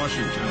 Washington,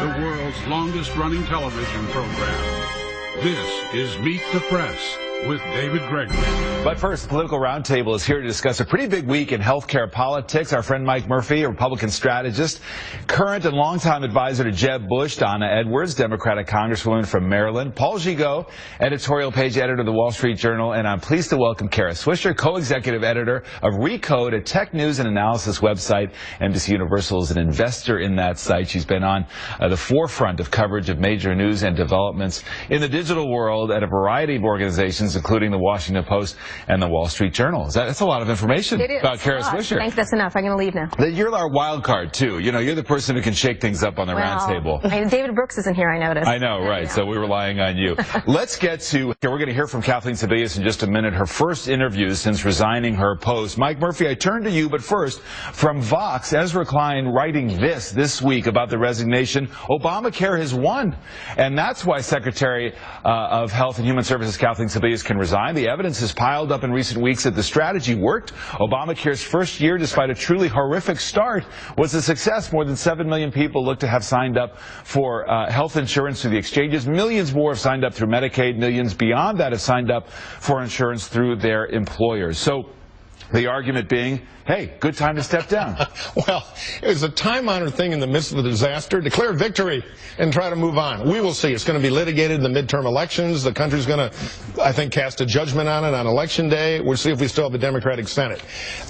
the world's longest-running television program. This is Meet the Press with David Gregory. But first, Political Roundtable is here to discuss a pretty big week in healthcare politics. Our friend Mike Murphy, a Republican strategist, current and longtime advisor to Jeb Bush, Donna Edwards, Democratic Congresswoman from Maryland, Paul Gigot, editorial page editor of the Wall Street Journal, and I'm pleased to welcome Kara Swisher, co-executive editor of Recode, a tech news and analysis website. NBC Universal is an investor in that site. She's been on the forefront of coverage of major news and developments in the digital world at a variety of organizations, including the Washington Post and the Wall Street Journal. That's a lot of information about Kara Swisher. I think that's enough. I'm going to leave now. You're our wild card, too. You know, you're the person who can shake things up on the roundtable. David Brooks isn't here, I noticed. I know, right. So we're relying on you. Let's get to, we're going to hear from Kathleen Sebelius in just a minute, her first interview since resigning her post. Mike Murphy, I turn to you, but first, from Vox, Ezra Klein writing this week about the resignation. Obamacare has won. And that's why Secretary of Health and Human Services Kathleen Sebelius can resign. The evidence has piled up in recent weeks that the strategy worked. Obamacare's first year, despite a truly horrific start, was a success. More than 7 million people look to have signed up for health insurance through the exchanges. Millions more have signed up through Medicaid. Millions beyond that have signed up for insurance through their employers. So the argument being, hey, good time to step down. Well, it was a time-honored thing in the midst of the disaster. Declare victory and try to move on. We will see. It's going to be litigated in the midterm elections. The country's going to, I think, cast a judgment on it on Election Day. We'll see if we still have a Democratic Senate.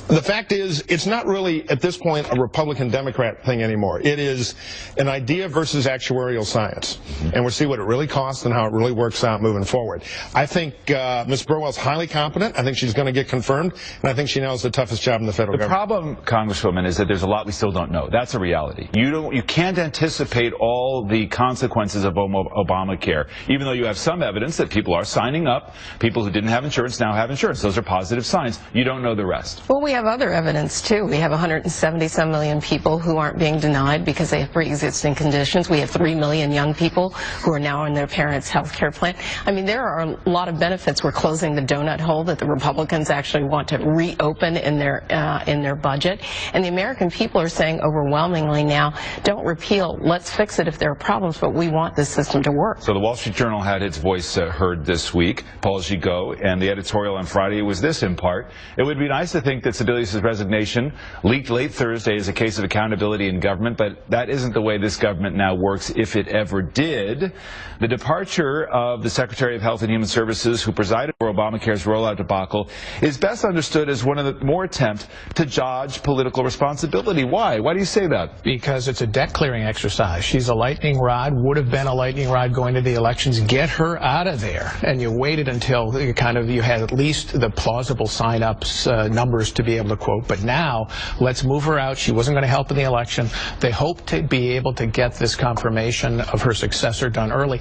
The fact is, it's not really, at this point, a Republican-Democrat thing anymore. It is an idea versus actuarial science. And we'll see what it really costs and how it really works out moving forward. I think Ms. Burwell's highly competent. I think she's going to get confirmed. And I think she now has the toughest job in the federal government. The problem, Congresswoman, is that there's a lot we still don't know. That's a reality. You can't anticipate all the consequences of Obamacare, even though you have some evidence that people are signing up. People who didn't have insurance now have insurance. Those are positive signs. You don't know the rest. Well, we have other evidence, too. We have 170-some million people who aren't being denied because they have pre-existing conditions. We have 3 million young people who are now in their parents' health care plan. I mean, there are a lot of benefits. We're closing the donut hole that the Republicans actually want to reopen in their budget. And the American people are saying overwhelmingly now, don't repeal, let's fix it if there are problems, but we want this system to work. So the Wall Street Journal had its voice heard this week, Paul Gigot, and the editorial on Friday was this in part: it would be nice to think that Sebelius' resignation leaked late Thursday is a case of accountability in government, but that isn't the way this government now works, if it ever did. The departure of the Secretary of Health and Human Services, who presided over Obamacare's rollout debacle, is best understood as one of the more attempt to dodge political responsibility. Why? Why do you say that? Because it's a debt-clearing exercise. She's a lightning rod, would have been a lightning rod going to the elections. Get her out of there. And you waited until you had at least the plausible sign-ups numbers to be able to quote. But now, let's move her out. She wasn't going to help in the election. They hope to be able to get this confirmation of her successor done early.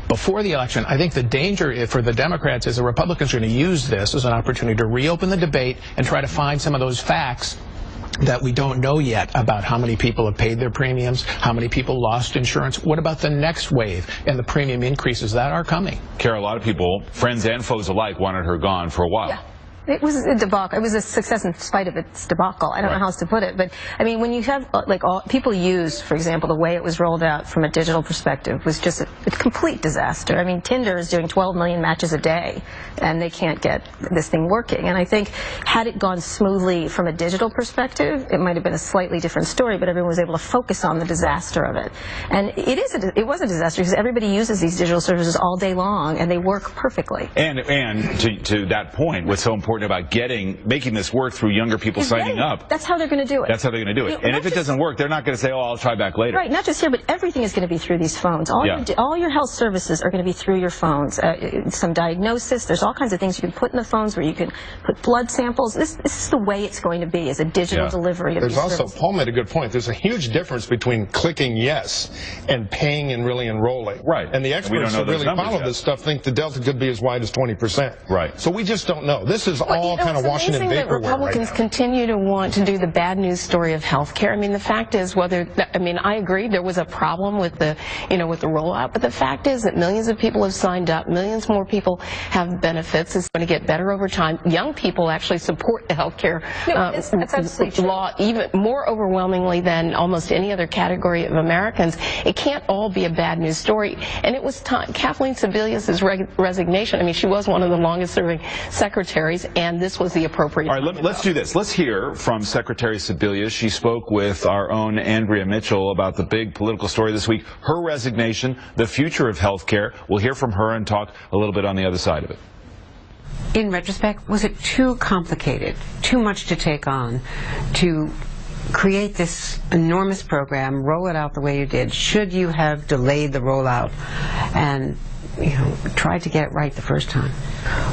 Before the election, I think the danger for the Democrats is the Republicans are going to use this as an opportunity to reopen the debate and try to find some of those facts that we don't know yet about how many people have paid their premiums, how many people lost insurance. What about the next wave and the premium increases that are coming? Kara, a lot of people, friends and foes alike, wanted her gone for a while. Yeah. It was a debacle. It was a success in spite of its debacle. I don't know how else to put it. But, I mean, when you have, people use, for example, the way it was rolled out from a digital perspective was just a complete disaster. I mean, Tinder is doing 12 million matches a day, and they can't get this thing working. And I think had it gone smoothly from a digital perspective, it might have been a slightly different story, but everyone was able to focus on the disaster of it. And it was a disaster because everybody uses these digital services all day long, and they work perfectly. And to that point, what's so important about making this work through younger people signing up. That's how they're going to do it. That's how they're going to do it. And if it doesn't work, they're not going to say, oh, I'll try back later. Right, not just here, but everything is going to be through these phones. All your health services are going to be through your phones. Some diagnosis, there's all kinds of things you can put in the phones where you can put blood samples. This is the way it's going to be, as a digital delivery of these services. There's also, Paul made a good point, there's a huge difference between clicking yes and paying and really enrolling. Right. And the experts who really follow this stuff think the delta could be as wide as 20%. Right. So we just don't know. This is is all kind of Washington vaporware. It's amazing that Republicans continue to want to do the bad news story of health care. I mean, the fact is, I agree there was a problem with the rollout, but the fact is that millions of people have signed up, millions more people have benefits. It's going to get better over time. Young people actually support the health care law even more overwhelmingly than almost any other category of Americans. It can't all be a bad news story. And it was time. Kathleen Sebelius' resignation, I mean, she was one of the longest serving secretaries, and this was the appropriate time. All right, let's do this. Let's hear from Secretary Sebelius. She spoke with our own Andrea Mitchell about the big political story this week, her resignation, the future of health care. We'll hear from her and talk a little bit on the other side of it. In retrospect, was it too complicated, too much to take on, to create this enormous program, roll it out the way you did? Should you have delayed the rollout and tried to get it right the first time?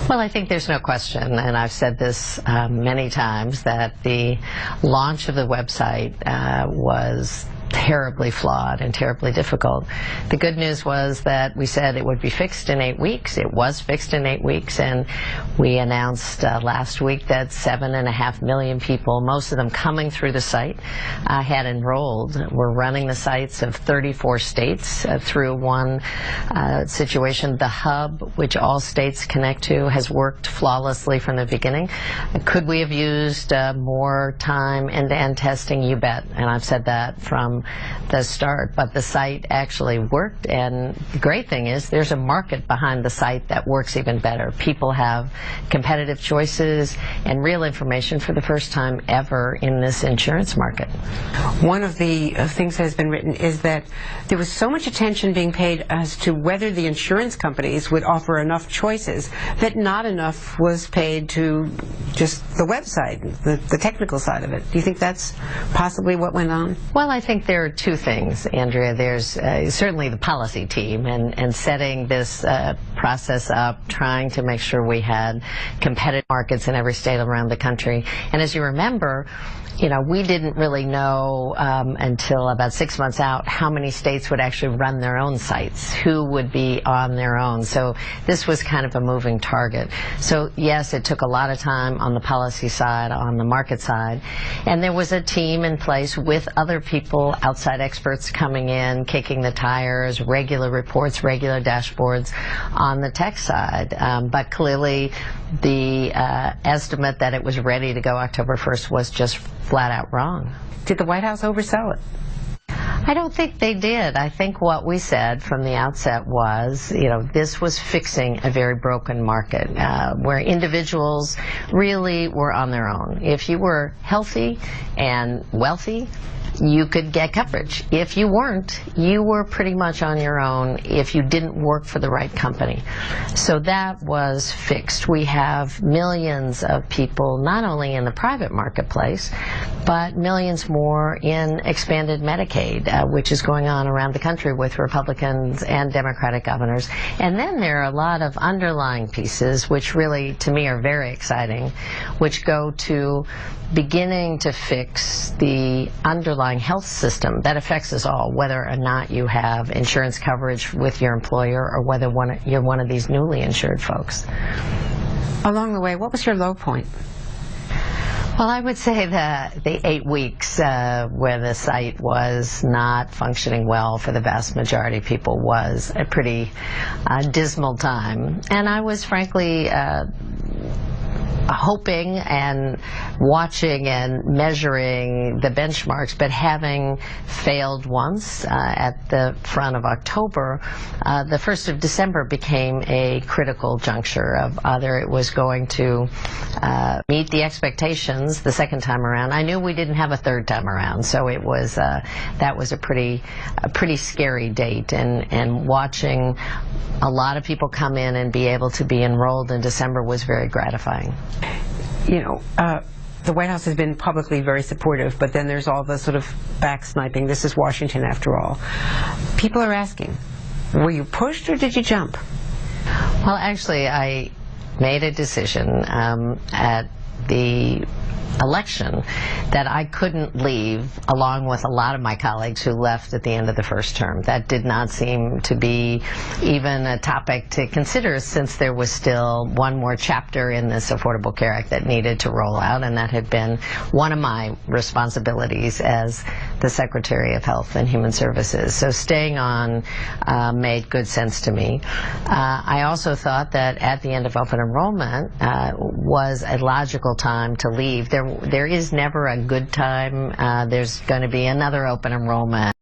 Well, I think there's no question, and I've said this many times, that the launch of the website was terribly flawed and terribly difficult. The good news was that we said it would be fixed in 8 weeks. It was fixed in 8 weeks, and we announced last week that 7.5 million people, most of them coming through the site, had enrolled. We're running the sites of 34 states through one situation. The hub, which all states connect to, has worked flawlessly from the beginning. Could we have used more time end-to-end testing? You bet, and I've said that from the start, but the site actually worked, and the great thing is there's a market behind the site that works even better. People have competitive choices and real information for the first time ever in this insurance market. One of the things that has been written is that there was so much attention being paid as to whether the insurance companies would offer enough choices that not enough was paid to just the website, the technical side of it. Do you think that's possibly what went on? Well, I think there are two things, Andrea. There's certainly the policy team and setting this process up, trying to make sure we had competitive markets in every state around the country. And as you remember, we didn't really know until about 6 months out how many states would actually run their own sites, who would be on their own. So this was kind of a moving target. So yes, it took a lot of time on the policy side, on the market side, and there was a team in place with other people, outside experts coming in, kicking the tires, regular reports, regular dashboards on the tech side. But clearly the estimate that it was ready to go October 1st was just flat out wrong. Did the White House oversell it? I don't think they did. I think what we said from the outset was, this was fixing a very broken market where individuals really were on their own. If you were healthy and wealthy, you could get coverage. If you weren't, you were pretty much on your own if you didn't work for the right company. So that was fixed. We have millions of people, not only in the private marketplace, but millions more in expanded Medicaid, which is going on around the country with Republicans and Democratic governors. And then there are a lot of underlying pieces, which really, to me, are very exciting, which go to beginning to fix the underlying health system that affects us all, whether or not you have insurance coverage with your employer or whether you're one of these newly insured folks. Along the way, what was your low point? Well, I would say that the 8 weeks where the site was not functioning well for the vast majority of people was a pretty dismal time. And I was frankly hoping and watching and measuring the benchmarks, but having failed once at the front of October, the 1st of December became a critical juncture of either it was going to meet the expectations the second time around. I knew we didn't have a third time around, so it was that was a pretty scary date, and watching a lot of people come in and be able to be enrolled in December was very gratifying. The White House has been publicly very supportive, but then there's all the sort of backsniping. This is Washington after all. People are asking, were you pushed or did you jump? Well, actually, I made a decision at the election that I couldn't leave, along with a lot of my colleagues who left at the end of the first term. That did not seem to be even a topic to consider, since there was still one more chapter in this Affordable Care Act that needed to roll out, and that had been one of my responsibilities as the Secretary of Health and Human Services. So staying on made good sense to me. I also thought that at the end of open enrollment was a logical time to leave. There is never a good time. There's going to be another open enrollment.